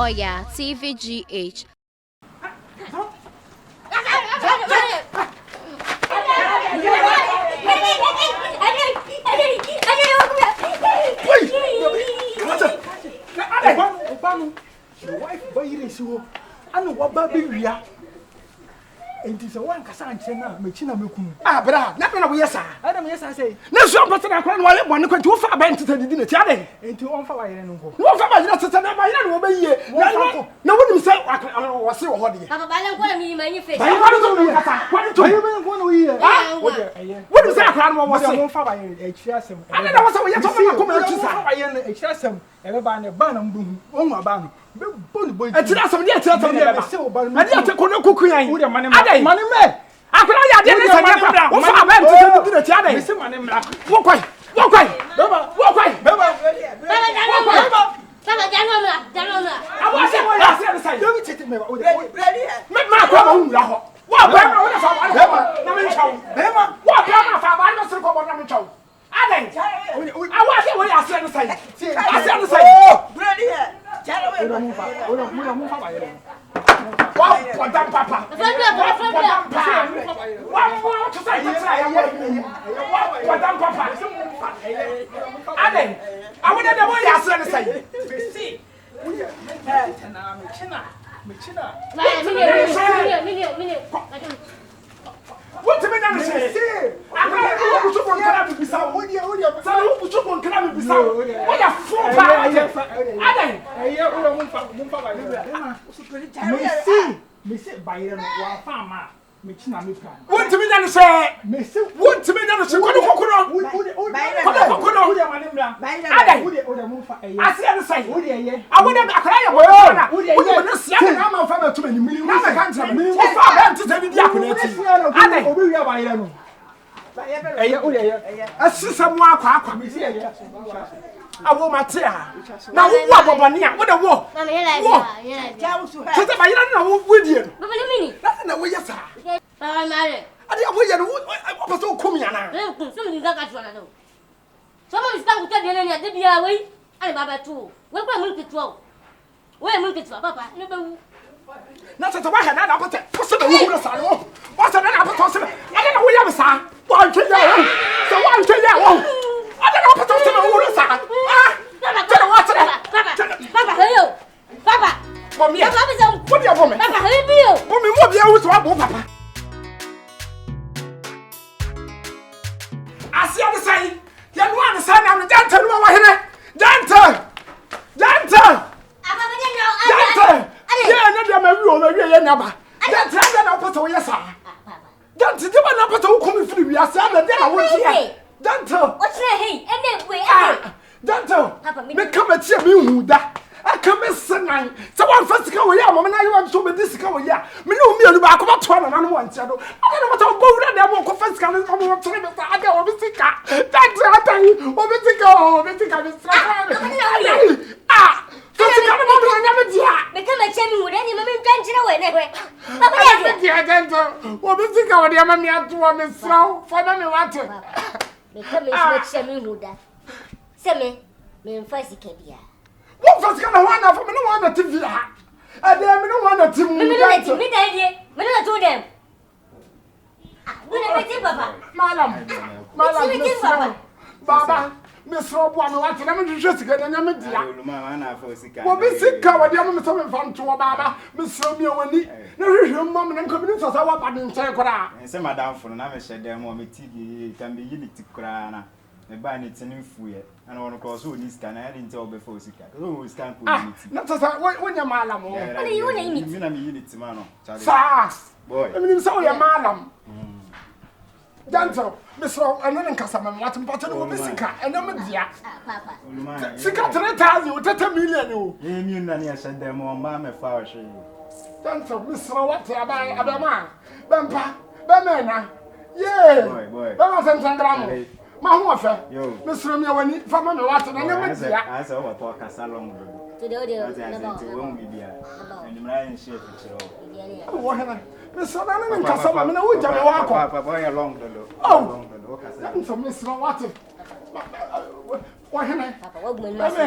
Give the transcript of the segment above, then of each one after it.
Oyaa Tvgh. Your wife virus you and what baby we are. And it's a one Cassandra, Machina Mukum. Ah, brah, nothing of yes, sir. I don't yes, I say. No, so person I can't want one to offer bent to the dinner challenge. And to offer I don't know. No, I don't obey you. No one will say I was so hot. Papa, I don't want me in your face. I want to hear. What is that? I was a one for a chasm. I don't know what's over here. A chasm, ever by a banner boom, on my ban. Boy, and tell us some yet. I didn't take no cooking with a money. Money man. I could not get this. I went to the challenge. Walk away. Walk away. Walk away. I was saying, don't take me. Make my problem. What? What do you say? I'm going to put on the sound. What do you put on the sound? What a fool! Miss Byron, farmer. What to me then say? What to me then say? What I see the same. I wouldn't cry about it. We don't see I'm from too many million. I can't tell me. To tell you I see someone I will my tear. Now, what about Nia? What a war? I don't know with you. Nothing that way, yes, sir. I was so Kumiana. Somebody got one. Someone is coming to tell you that the other way. I'm about two. We're going to throw. We're moving to Papa. Not at the way I put it. What's the salon? What's the apple? I don't know where you are. One to you. So one to you. I don't know what to do. Papa, Papa, for me, what do you want? Papa, help me. Woman, what do you want, Papa? I see on the side. You want to sign on the dental over here. Dental. Yeah, not my room, maybe number. Dental, I put away, yes, sir. Dental, you want to put a coming through. I said that I want to. Dental. What's that? Anyway, Dental. Me come and see me who that. I come and send nine. So one first go here, Mamma. I want to be this go here. Me know me about 12 and I want to. I don't know what I'll go there. I won't confess. Come on, tell me that I go over SIkA. That's what I tell you. Over SIkA. Ah. Because come on, I never did. Become a champion with any moment. Anyway. Dental. Over SIkA. What do you want me to want me slow? For me, what? Become a champion with that. Semi, me first KBA. What was going on for me? No one at Tvgh. And then no one at Tvgh. Me not to them. Madam, Baba, Miss Rob, one want to let me just get an immediate. Well, Miss SIkA, what the other something from to Baba, Miss Romeo and Lee. No, Mom and community as I want in Tekora. And some madam for an amateur them or me TV can be unity crana. The band it's an influence. And I want to cross who this can I didn't tell before SIkA. Who is can't put unity. Not as when your madam. What do you mean? I'm unity, man. Fast. Boy, I mean, so your madam. Gentle, Miss Row, and then Cassam, what important will be SIkA, and I'm a dear. SIkA 3,000, 10 million. You mean, I said them on Mamma Flower. Gentle, Miss Row, what about Abama? Bampa, Bamana. Yea, boy, Bama Sangram. My wife, Miss Romeo, when you from my water, and I saw what talk as along to the audio. And the Marian shape. Miss Roman and Cassam, and I would walk along the look. Oh, so Miss Rowatt. OHINIA. Papa, what woman must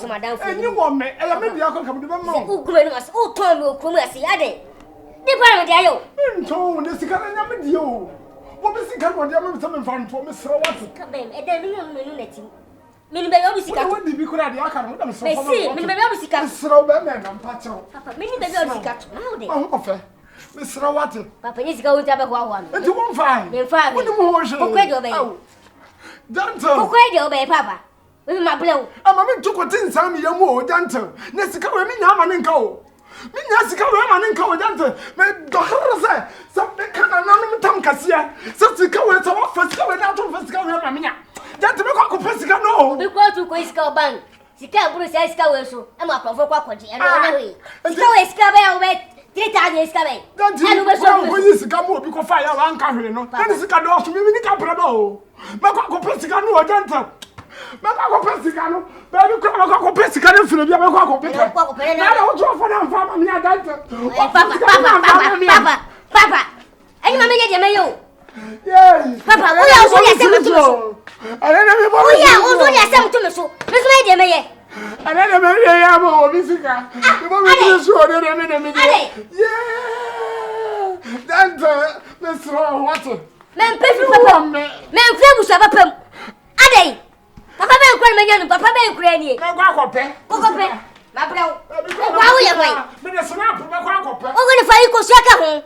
madam. And you want me, and I may be a come to the mom. Who could us all turn will KUMASI, Ade? The parent, Ayo. Told the SIkA and Yamadio. What is SIkA? What Yaman something fun for Miss Rawati? Come in, and then you know, Many baby SIkA. What did you could have the account? They see, many baby SIkA. Suro, and Pacho. Papa, many baby SIkA. Nowadays. Oh, Miss Rawati. Papa is going to have a one. And you won't find. Then five. What the more? Gentle. Obey, Papa. With my blow. I'm a took what in some young more gentle. Nessica, me now and go. Me Nessica, and go gentle. But Doctor said, something can anonymous Tom Cassia. So to go with our first going out of first going, Mamma. Gentle, no. We go to Quisco Bank. SIkA Bruce Escaweso. I'm a provocateur. And away. SIkA Escabe. 3 times Escabe. Don't you know when you come because fire and carry no. And SIkA to me, we can't bravo. Macco Pessica, no, gentle. Macco Pessica, baby, Macco Pessica, and Philip, Macco Pessica. I don't draw for them, Family, Papa. And you may get your mail. Yes. Papa, we also get some to I don't know. We are also get some to Miss Lady May. I don't know. SIkA. Yeah. That's what. Men perfect papa. Men flebu sabapam. Ade. Papa ben kwa menyan, papa ben kura ni. Kwa kope. Ma brawo. Kwa wo ye kwai. Me de snap be kwa kope. O go ni fa yi ko suaka ho.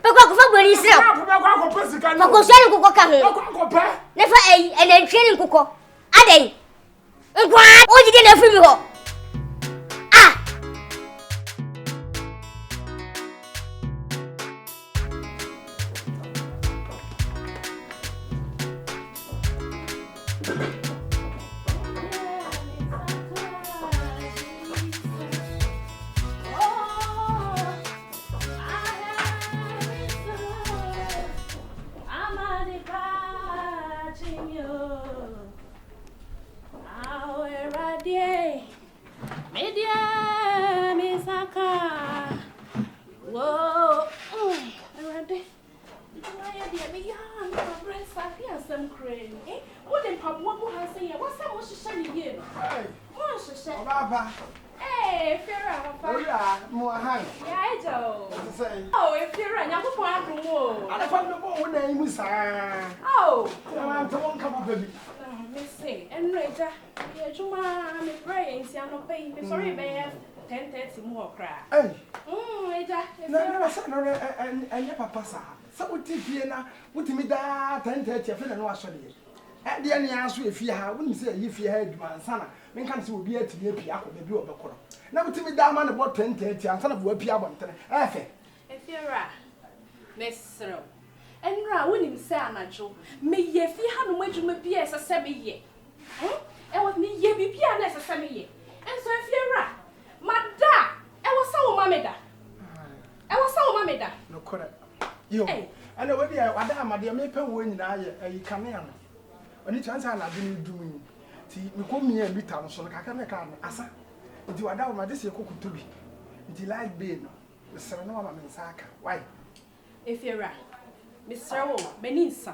Be kwa ko fa gbori isra. Snap be kwa kope SIkA. Fa ko suani ko ka ho. Kwa kope. Ne fa ene ntwe ni kokko. Ade. Nkwa o jide na fi mi ho. Hey, Farah, Oyaa, mo hi. yeah, Joe. Say. Oh, if you're a young one, I found the boy name is oh, I'm the one come up baby. Miss Say, and Rita, yeah, Juma, I'm praying, see, I'm not paying. Sorry, man, 10:30 more cry. Hey. Rita, No, and your papa, sir. So what if you now, what me that 10:30, I feel no actually. At the end, answer if you have, wouldn't say if you had my son. Men kan se obi atimi apia ko bebi obekoro na mutimi da ma ne bot 10:30 ansa na bo apia bontere efe Efiera Mesro enra wonim se anajo me ye fi hanu madwuma bia esese me ye e wo me ye bibia na esese me ye enso Efiera mada e wo sa wo mameda no kore yo ana wodi wada amade me pe wo nyina ye ayi kane ano oni chansa na de ni dum ti me ko mia liter no so no kaka me ka asa nti wada ma de se kokuto bi nti light bay no sere no ma me nsaka why Efiera Mr. Wo beninsa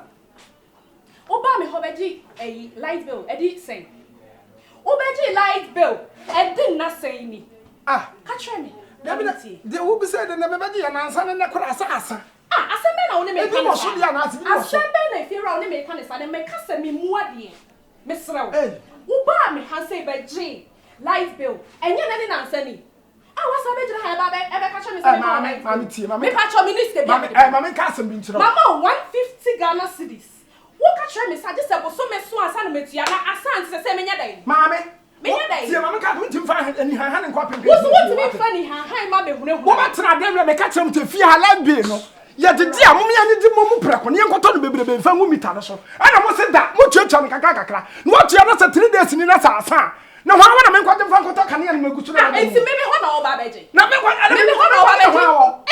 oba me hobeji light bill edi sen obeji light bill edi na sen ni ka tre me de wo bi say de na me beji ya na ansa ne kora asa asembe na one me kan mo so dia na ati bi mo so asembe na Efiera one me kan sa de me kasa me muade Mr. Wo uba me ha say beji light bill enye na ni na ansa ni wasa be jira ha ba ebe ka cho me say mama tie mama me pa cho minister bi mama ka asem bi nchiro mama 150 Ghana cedis wo ka cho me sa je se bo so me so asa na metua na asa nse se menya dai mama menya dai tie mama ka ntim fa ani ha ne kwa pempe wo so what me fa ni ha ma be hune wo ba tra dem me ka chem te fie ha light bill no ya de dia mo me ya ni di mo mu preko ne enkoto no bebrebe mfa ngu mita no so ana mo se da mo chuacha me kakakakra no tua na sa 3 days ni na sa asa na ho na me nkoto mfa nkoto kane ya no magusu na enti me ho na wo ba beje na me ho na wo ba beje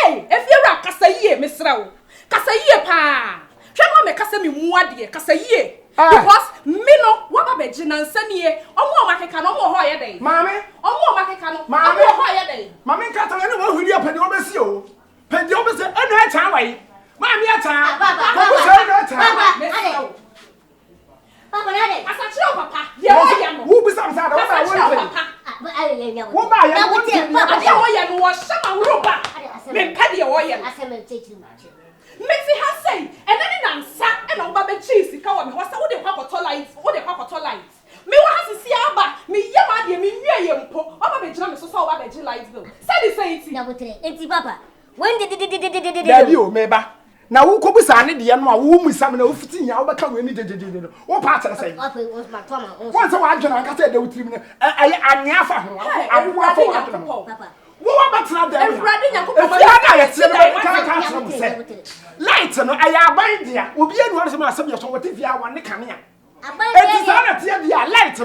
Efiera kasa yie mesra wo kasa yie pa hwe mo me kasa me muade kasa yie because me no wo ba beje na nsanie omo makeka no omo ho ye dai mame omo makeka no omo ho ye dai mame ka ta ne wo huri apade wo besi o pede wo besi enu acha wai mame acha ko so enu acha Papa na de. Asachiro papa. Ye oye no. Who be some side? What I want. But I will. What by ya? What Ye oye no wo shama roba. Me pede ye oye. Asem teach you. Mexi has say, and then nansa and on baby cheese, the cow, what's all the quack lights, all the quack lights. Me was to see Abba, me yama, me near po, or baby jam so baby lights bill. Say the same Double three. Auntie Papa. When did you, Meba? Now, who could be signing the animal whom we summon over 15 years? What part of the same? was my Thomas? Once a while, I said, they would trim I never. Papa. What about that? Lights and I buy dear. Will be anyone who must have what if you are one the coming. It's lights.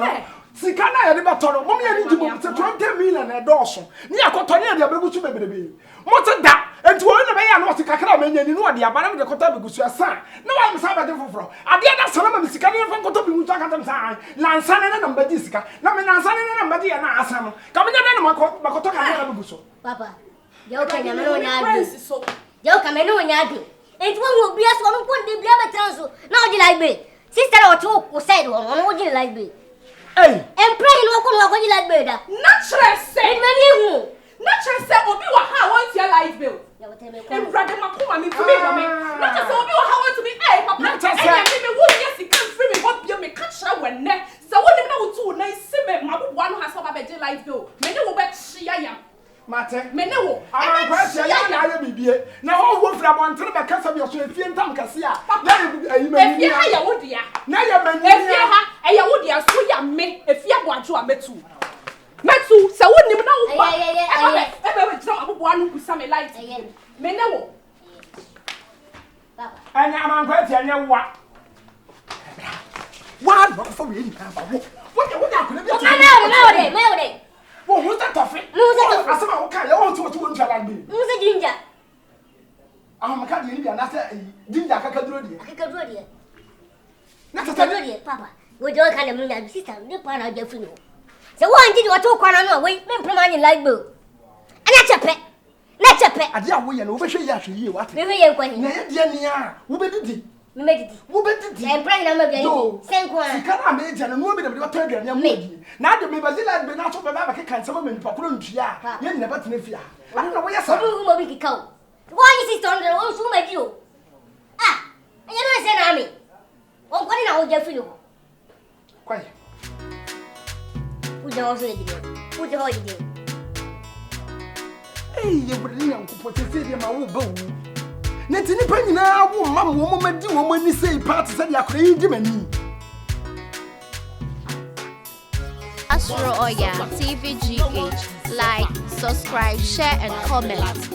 SIkA never told me anything to 20 million a dozen. Near Cotonia, the baby to baby. What's that? And to one of my not SIkA, and you know the Abana the Cotabi was your son. No, I'm sorry for. I did not sell them SIkA from Cotabi with Jackson, Lansan and Badisca. No, Lansan and Badi and Assam. Coming in Macotoca. Papa, you can know. It won't be as one who put the blabber transo. Now, you like me. Sister or two who said, "Oh, would you like me?" Hey, and pray what you like better. Natural say, many natural say, Obi wa how wants your light bill. And brother Makuma me to me, not as Obi wa how want to be, hey, Papa, and me would yes, he can't free me what you may catch her when neck. So what you know to nice simmer, my one has a better light bill. Many will bet she I am. Mate, Menno, I'm quite sure I will be. Now, all work from one to the back of your Fian Tamcasia. If you hire Odia, now you're Odia, so you may, if you want to a metu. Metu, so wouldn't you know? I one who some light again. Menno. And I'm quite sure you what. What for me? What? Well, who's that tough? I said, okay, I want to like me. Who's a ginger? I'm a candy, and I said, Ginger, I can do it. Not a study, Papa. We don't kind of mean that sister, the part of your funeral. So why did you talk on our way, men providing like boo? And that's a pet. That's a pet. I didn't win over you. What? Maybe you're going to who did it? Who did it? I'm pregnant of the same one. SIkA made and nobody will tell you and me. Now the Brazil has been out of the can some women for Pruncia. You never to fear. I don't know where you're going to go. Why is it on the old who made you? Ah, you don't say army. Oh, what in our Jeffrey? Quiet. Who the holiday? Who the holiday? Hey, you would lean to put a stadium. I will go. Netini penny now, Mamma, woman, do when you say parts that you are crazy. Suro Oyaa Tvgh. Like, subscribe, share, and comment.